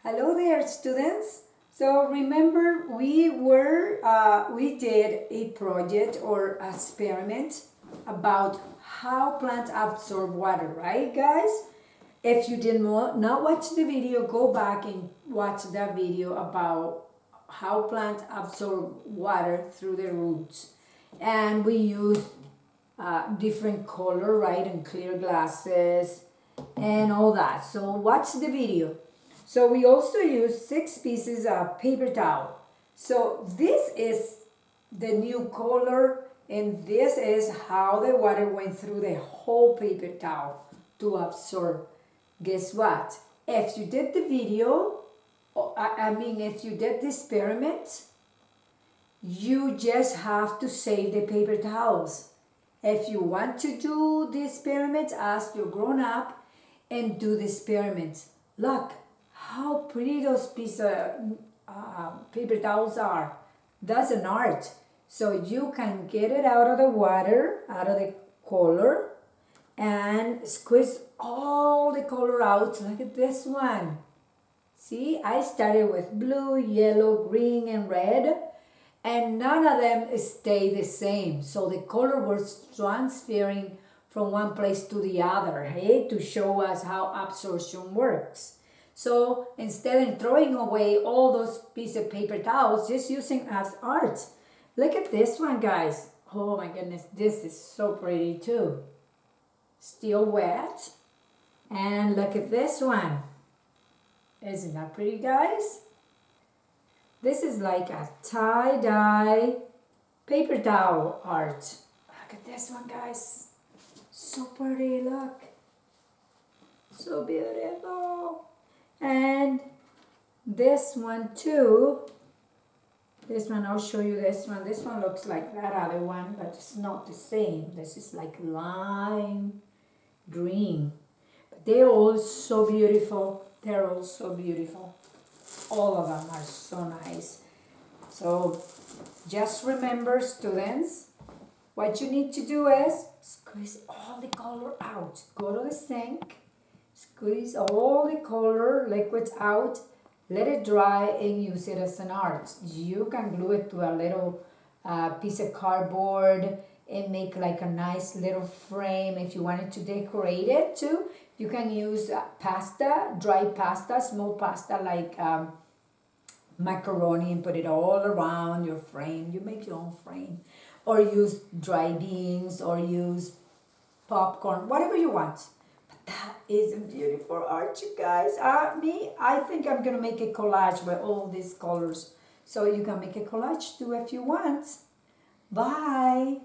Hello there, students. So remember, we did a project or experiment about how plants absorb water, right, guys? If you did not watch the video, go back and watch that video about how plants absorb water through their roots. And we used different color, right, and clear glasses and all that. So watch the video. So we also use 6 pieces of paper towel. So this is the new color, and this is how the water went through the whole paper towel to absorb. Guess what? If you did the video, if you did the experiment, you just have to save the paper towels. If you want to do the experiment, ask your grown up and do the experiment. Look how pretty those pieces of paper towels are. That's an art. So you can get it out of the water, out of the color, and squeeze all the color out. Look at this one. See, I started with blue, yellow, green, and red, and none of them stay the same. So the color was transferring from one place to the other, hey, to show us how absorption works. So instead of throwing away all those pieces of paper towels, just using as art. Look at this one, guys. Oh my goodness, this is so pretty too. Still wet. And look at this one. Isn't that pretty, guys? This is like a tie-dye paper towel art. Look at this one, guys. So pretty, look. So beautiful. And this one too. This one, I'll show you this one. This one looks like that other one, but it's not the same. This is like lime green. But they're all so beautiful. They're all so beautiful. All of them are so nice. So just remember, students, what you need to do is squeeze all the color out. Go to the sink, squeeze all the color liquids out, let it dry, and use it as an art. You can glue it to a little piece of cardboard and make like a nice little frame. If you wanted to decorate it too, you can use pasta, dry pasta, small pasta like macaroni, and put it all around your frame. You make your own frame. Or use dry beans, or use popcorn, whatever you want. But that is a beautiful art, you guys. I think I'm going to make a collage with all these colors. So you can make a collage too if you want. Bye.